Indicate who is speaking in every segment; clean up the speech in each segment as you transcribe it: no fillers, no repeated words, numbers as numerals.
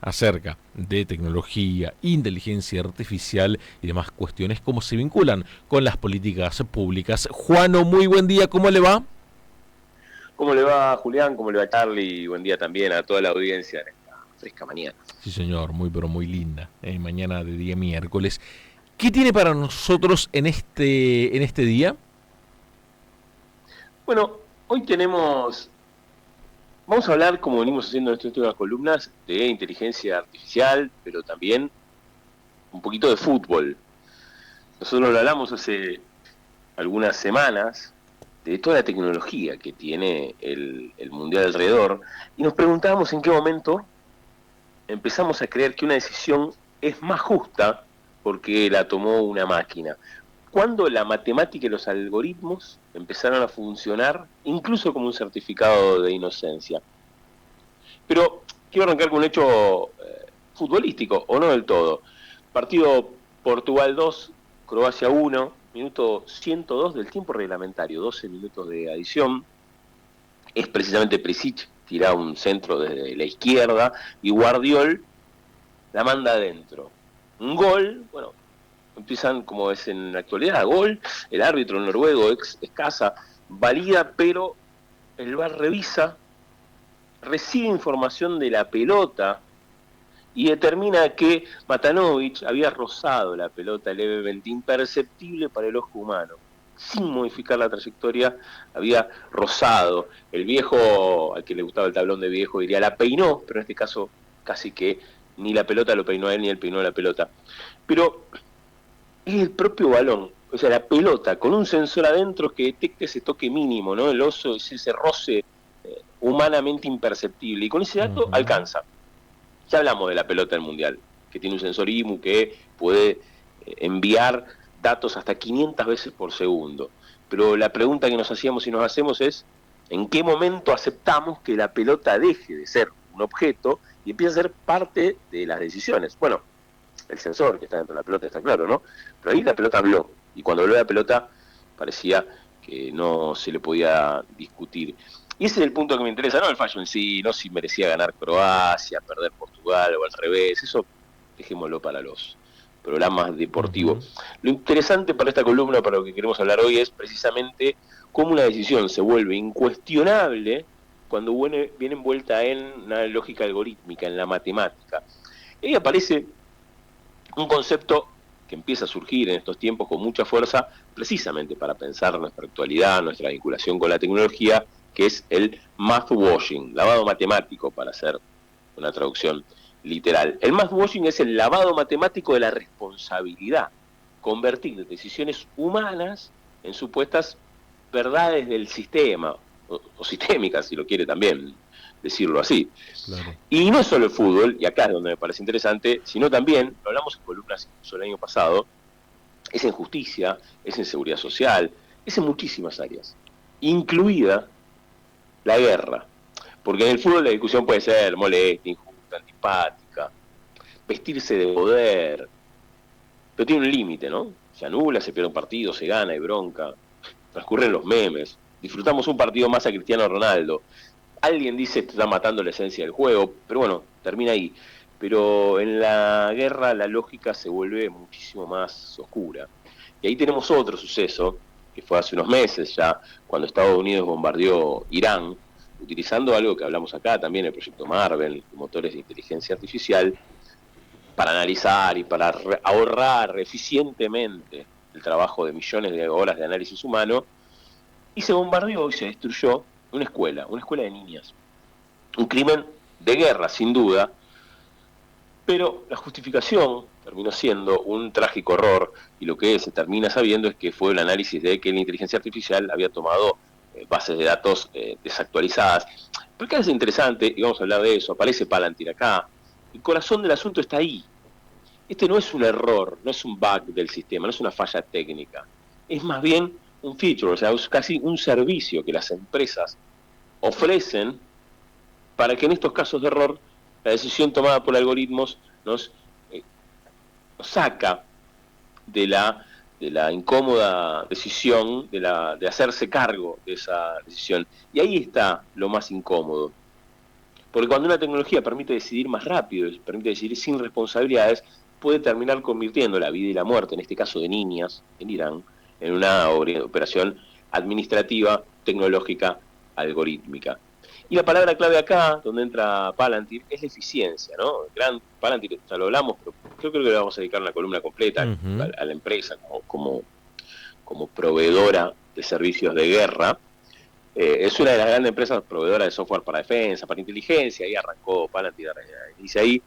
Speaker 1: acerca de tecnología, inteligencia artificial y demás cuestiones, cómo se vinculan con las políticas públicas. Juano, muy buen día, ¿cómo le va?
Speaker 2: ¿Cómo le va, Julián? ¿Cómo le va, Charlie? Buen día también a toda la audiencia en esta fresca mañana.
Speaker 1: Sí, señor, muy pero muy linda. Mañana de día miércoles. ¿Qué tiene para nosotros en este día?
Speaker 2: Bueno, hoy vamos a hablar, como venimos haciendo en estas últimas columnas, de inteligencia artificial, pero también un poquito de fútbol. Nosotros lo hablamos hace algunas semanas de toda la tecnología que tiene el Mundial alrededor, y nos preguntábamos en qué momento empezamos a creer que una decisión es más justa porque la tomó una máquina. Cuando la matemática y los algoritmos empezaron a funcionar, incluso como un certificado de inocencia. Pero quiero arrancar con un hecho futbolístico, o no del todo. Partido Portugal 2, Croacia 1, minuto 102 del tiempo reglamentario, 12 minutos de adición. Es precisamente Prisic, tira un centro desde la izquierda, y Guardiol la manda adentro. Un gol, bueno, empiezan como es en la actualidad, gol, el árbitro noruego Escasa valida, pero el VAR revisa, recibe información de la pelota y determina que Matanovic había rozado la pelota levemente, imperceptible para el ojo humano. Sin modificar la trayectoria, había rozado. El viejo, al que le gustaba el tablón de viejo, diría la peinó, pero en este caso casi que ni la pelota lo peinó a él, ni él peinó la pelota. Pero es el propio balón, o sea, la pelota con un sensor adentro que detecte ese toque mínimo, ¿no? El oso es ese roce humanamente imperceptible, y con ese dato
Speaker 1: Ujú.
Speaker 2: alcanza. Ya hablamos de la pelota del Mundial, que tiene un sensor IMU que puede enviar datos hasta 500 veces por segundo. Pero la pregunta que nos hacíamos y nos hacemos es, ¿en qué momento aceptamos que la pelota deje de ser un objeto y empiece a ser parte de las decisiones? Bueno, el sensor que está dentro de la pelota está claro, ¿no? Pero ahí la pelota habló, y cuando habló la pelota parecía que no se le podía discutir. Y ese es el punto que me interesa, no el fallo en sí, no si merecía ganar Croacia, perder Portugal o al revés, eso dejémoslo para los programas
Speaker 1: Ujú.
Speaker 2: deportivos. Lo interesante para esta columna, para lo que queremos hablar hoy, es precisamente cómo una decisión se vuelve incuestionable cuando viene envuelta en una lógica algorítmica, en la matemática. Y ahí aparece un concepto que empieza a surgir en estos tiempos con mucha fuerza, precisamente para pensar nuestra actualidad, nuestra vinculación con la tecnología, que es el math washing, lavado matemático, para hacer una traducción literal. El math washing es el lavado matemático de la responsabilidad, convertir decisiones humanas en supuestas verdades del sistema, o sistémicas, si lo quiere también decirlo así.
Speaker 1: Claro.
Speaker 2: Y no es solo el fútbol, y acá es donde me parece interesante, sino también, lo hablamos en columnas incluso el año pasado, es en justicia, es en seguridad social, es en muchísimas áreas, incluida la guerra. Porque en el fútbol la discusión puede ser molesta, injusta, antipática, vestirse de poder, pero tiene un límite, ¿no? Se anula, se pierde un partido, se gana, hay bronca, transcurren los memes, disfrutamos un partido más a Cristiano Ronaldo. Alguien dice que está matando la esencia del juego, pero bueno, termina ahí. Pero en la guerra la lógica se vuelve muchísimo más oscura. Y ahí tenemos otro suceso, que fue hace unos meses ya, cuando Estados Unidos bombardeó Irán, utilizando algo que hablamos acá también, el proyecto Marvel, motores de inteligencia artificial, para analizar y para ahorrar eficientemente el trabajo de millones de horas de análisis humano, y se bombardeó y se destruyó una escuela de niñas. Un crimen de guerra, sin duda, pero la justificación terminó siendo un trágico horror, y lo que se termina sabiendo es que fue el análisis de que la inteligencia artificial había tomado bases de datos desactualizadas. Pero acá es interesante, y vamos a hablar de eso, aparece Palantir acá, el corazón del asunto está ahí. Este no es un error, no es un bug del sistema, no es una falla técnica, es más bien un feature, o sea, es casi un servicio que las empresas ofrecen para que en estos casos de error la decisión tomada por algoritmos eh, nos saca de la incómoda decisión de hacerse cargo de esa decisión. Y ahí está lo más incómodo, Porque cuando una tecnología permite decidir más rápido, permite decidir sin responsabilidades, puede terminar convirtiendo la vida y la muerte, en este caso de niñas en Irán, en una operación administrativa, tecnológica, algorítmica. Y la palabra clave acá, donde entra Palantir, es la eficiencia, ¿no? Gran Palantir, ya lo hablamos, pero yo creo que le vamos a dedicar una columna completa a la empresa como proveedora de servicios de guerra. Es una de las grandes empresas proveedoras de software para defensa, para inteligencia, ahí arrancó Palantir, dice ahí,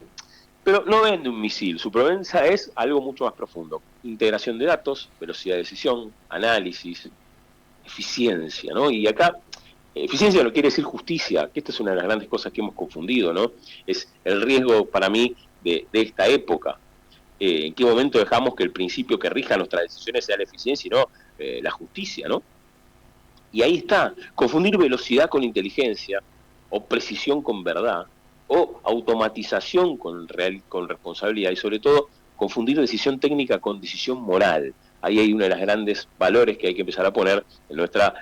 Speaker 2: pero no vende un misil, su provenza es algo mucho más profundo. Integración de datos, velocidad de decisión, análisis, eficiencia, ¿no? Y acá, eficiencia no quiere decir justicia, que esta es una de las grandes cosas que hemos confundido, ¿no? Es el riesgo para mí de esta época. ¿En qué momento dejamos que el principio que rija nuestras decisiones sea la eficiencia y no la justicia, ¿no? Y ahí está, confundir velocidad con inteligencia, o precisión con verdad, o automatización con responsabilidad, y sobre todo confundir decisión técnica con decisión moral. Ahí hay uno de los grandes valores que hay que empezar a poner en nuestras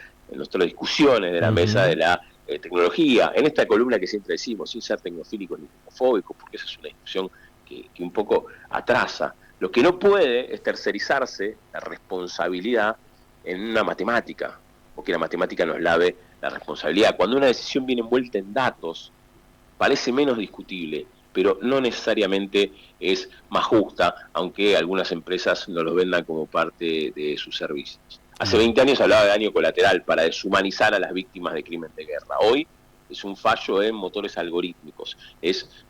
Speaker 2: discusiones de la mesa de la tecnología, en esta columna que siempre decimos, sin ser tecnofílicos ni tecnofóbicos, porque esa es una discusión que un poco atrasa. Lo que no puede es tercerizarse la responsabilidad en una matemática, o que la matemática nos lave la responsabilidad. Cuando una decisión viene envuelta en datos, parece menos discutible, pero no necesariamente es más justa, aunque algunas empresas nos lo vendan como parte de sus servicios. Hace 20 años hablaba de daño colateral para deshumanizar a las víctimas de crimen de guerra. Hoy es un fallo en motores algorítmicos.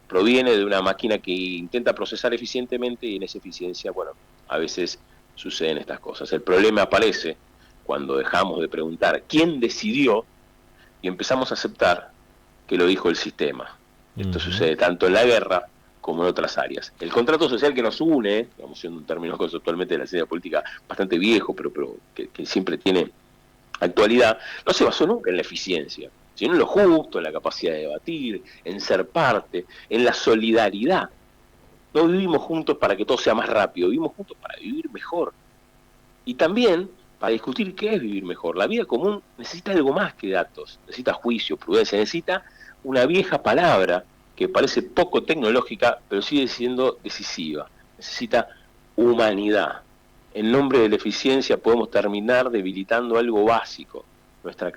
Speaker 2: Proviene de una máquina que intenta procesar eficientemente, y en esa eficiencia, bueno, a veces suceden estas cosas. El problema aparece cuando dejamos de preguntar quién decidió y empezamos a aceptar que lo dijo el sistema. Esto sucede tanto en la guerra como en otras áreas. El contrato social que nos une, digamos, siendo un término conceptualmente de la ciencia política bastante viejo, pero que siempre tiene actualidad, no se basó nunca en la eficiencia, sino en lo justo, en la capacidad de debatir, en ser parte, en la solidaridad. No vivimos juntos para que todo sea más rápido, vivimos juntos para vivir mejor. Y también para discutir qué es vivir mejor. La vida común necesita algo más que datos, necesita juicio, prudencia, necesita una vieja palabra que parece poco tecnológica, pero sigue siendo decisiva. Necesita humanidad. En nombre de la eficiencia podemos terminar debilitando algo básico, nuestra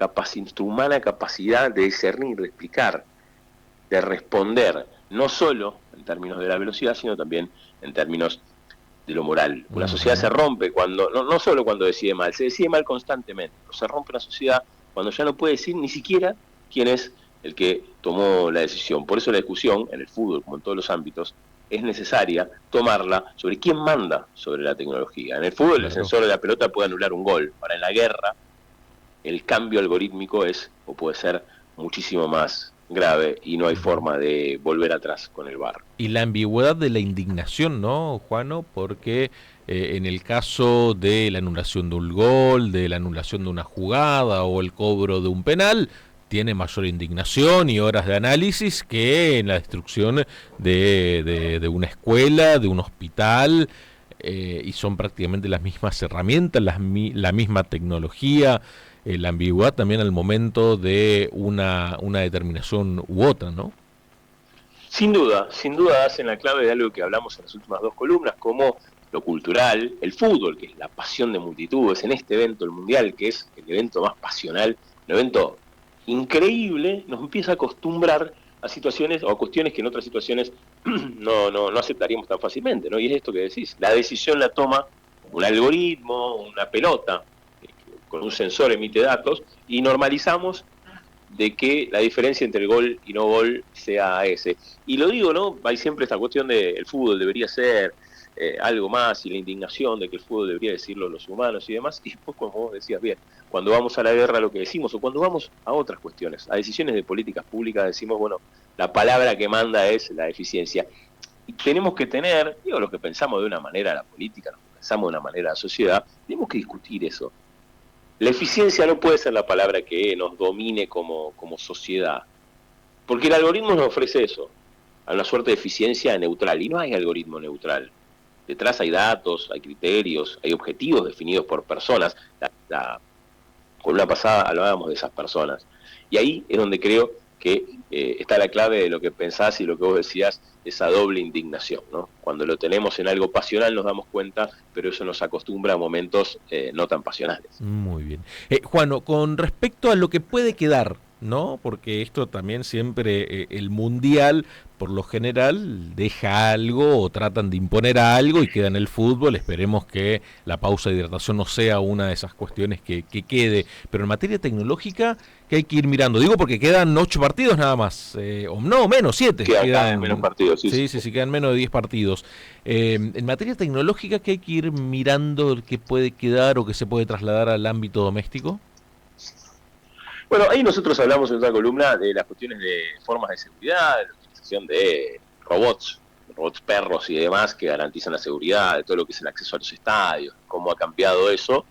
Speaker 2: humana capacidad de discernir, de explicar, de responder, no solo en términos de la velocidad, sino también en términos de lo moral. Una sociedad se rompe cuando, no solo cuando decide mal, se decide mal constantemente. Se rompe una sociedad cuando ya no puede decir ni siquiera quién es el que tomó la decisión. Por eso la discusión, en el fútbol como en todos los ámbitos, es necesaria tomarla sobre quién manda sobre la tecnología. En el fútbol, el sensor de la pelota puede anular un gol. Ahora, en la guerra, el cambio algorítmico es, o puede ser, muchísimo más grave, y no hay forma de volver atrás con el VAR.
Speaker 1: Y la ambigüedad de la indignación, ¿no, Juano? Porque en el caso de la anulación de un gol, de la anulación de una jugada o el cobro de un penal, tiene mayor indignación y horas de análisis que en la destrucción de una escuela, de un hospital, y son prácticamente las mismas herramientas, la misma tecnología. La ambigüedad también al momento de una determinación u otra, ¿no?
Speaker 2: Sin duda hacen la clave de algo que hablamos en las últimas dos columnas, como lo cultural, el fútbol, que es la pasión de multitudes, en este evento, el Mundial, que es el evento más pasional, un evento increíble, nos empieza a acostumbrar a situaciones o a cuestiones que en otras situaciones no aceptaríamos tan fácilmente, ¿no? Y es esto que decís, la decisión la toma un algoritmo, una pelota, con un sensor emite datos, y normalizamos de que la diferencia entre gol y no gol sea ese. Y lo digo, ¿no? Hay siempre esta cuestión de el fútbol debería ser algo más, y la indignación de que el fútbol debería decirlo los humanos y demás, y después, como vos decías bien, cuando vamos a la guerra lo que decimos, o cuando vamos a otras cuestiones, a decisiones de políticas públicas, decimos, bueno, la palabra que manda es la eficiencia. Y tenemos que tener, digo, los que pensamos de una manera la política, los que pensamos de una manera la sociedad, tenemos que discutir eso. La eficiencia no puede ser la palabra que nos domine como sociedad, porque el algoritmo nos ofrece eso, a una suerte de eficiencia neutral, y no hay algoritmo neutral. Detrás hay datos, hay criterios, hay objetivos definidos por personas. La columna pasada hablábamos de esas personas, y ahí es donde creo que está la clave de lo que pensás y lo que vos decías, esa doble indignación, ¿no? Cuando lo tenemos en algo pasional nos damos cuenta, pero eso nos acostumbra a momentos no tan pasionales.
Speaker 1: Muy bien. Juano, con respecto a lo que puede quedar, ¿no? Porque esto también siempre, el Mundial, por lo general, deja algo o tratan de imponer algo y queda en el fútbol. Esperemos que la pausa de hidratación no sea una de esas cuestiones que quede. Pero en materia tecnológica, ¿qué hay que ir mirando? Digo porque quedan 8 partidos nada más, o no, menos 7.
Speaker 2: Quedan menos partidos,
Speaker 1: sí, quedan menos de 10 partidos. En materia tecnológica, ¿qué hay que ir mirando que puede quedar o que se puede trasladar al ámbito doméstico?
Speaker 2: Bueno, ahí nosotros hablamos en otra columna de las cuestiones de formas de seguridad, de la utilización de robots perros y demás que garantizan la seguridad, de todo lo que es el acceso a los estadios, cómo ha cambiado eso.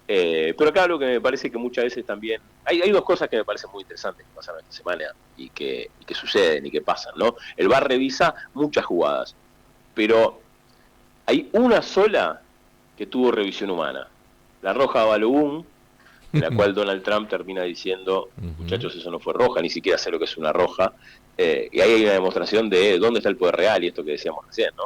Speaker 2: Pero acá lo que me parece que muchas veces también... Hay dos cosas que me parecen muy interesantes que pasaron esta semana y que suceden y que pasan, ¿no? El VAR revisa muchas jugadas, pero hay una sola que tuvo revisión humana. La roja a Balogun, en la cual Donald Trump termina diciendo, muchachos, eso no fue roja, ni siquiera sé lo que es una roja, y ahí hay una demostración de dónde está el poder real y esto que decíamos recién, ¿no?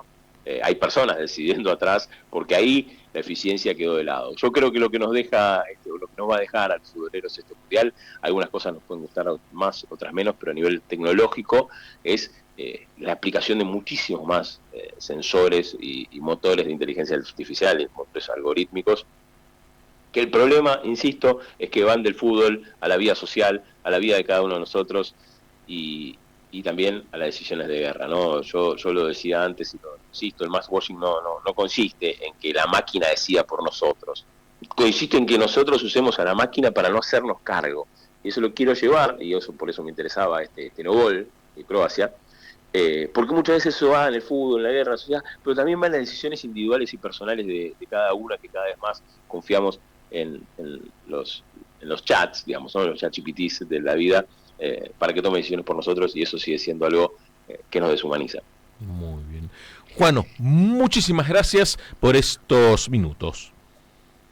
Speaker 2: Hay personas decidiendo atrás, porque ahí la eficiencia quedó de lado. Yo creo que lo que nos deja, lo que nos va a dejar a los futboleros este mundial, algunas cosas nos pueden gustar más, otras menos, pero a nivel tecnológico es la aplicación de muchísimos más sensores y motores de inteligencia artificial, y motores algorítmicos, que el problema, insisto, es que van del fútbol a la vida social, a la vida de cada uno de nosotros y también a las decisiones de guerra, ¿no? Yo lo decía antes y lo insisto, el mass washing no consiste en que la máquina decida por nosotros, consiste en que nosotros usemos a la máquina para no hacernos cargo. Y eso lo quiero llevar, y eso por eso me interesaba este no gol de Croacia, porque muchas veces eso va en el fútbol, en la guerra, en la sociedad, pero también va en las decisiones individuales y personales de cada una, que cada vez más confiamos en los chats, digamos, ¿no? Los chats GPTs de la vida, para que tome decisiones por nosotros, y eso sigue siendo algo que nos deshumaniza.
Speaker 1: Muy bien. Juano, muchísimas gracias por estos minutos.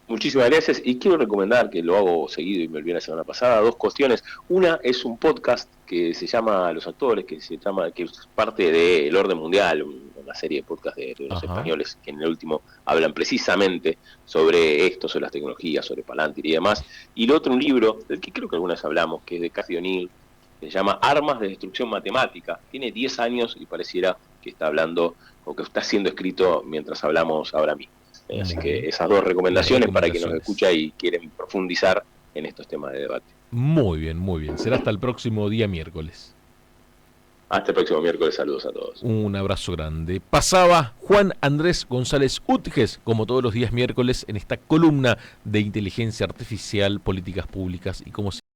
Speaker 2: Muchísimas gracias, y quiero recomendar, que lo hago seguido y me olvidé la semana pasada, dos cuestiones. Una es un podcast que se llama Los Actores, que es parte de El Orden Mundial, una serie de podcasts de los españoles que en el último hablan precisamente sobre esto, sobre las tecnologías, sobre Palantir y demás. Y lo otro, un libro del que creo que alguna vez hablamos, que es de Cathy O'Neill, que se llama Armas de Destrucción Matemática. Tiene 10 años y pareciera que está hablando o que está siendo escrito mientras hablamos ahora mismo. Así que esas dos recomendaciones para quien nos escucha y quieren profundizar en estos temas de debate.
Speaker 1: Muy bien, muy bien. Será hasta el próximo día miércoles.
Speaker 2: Hasta el próximo miércoles, saludos a todos.
Speaker 1: Un abrazo grande. Pasaba Juan Andrés González Utges, como todos los días miércoles, en esta columna de inteligencia artificial, políticas públicas y cómo se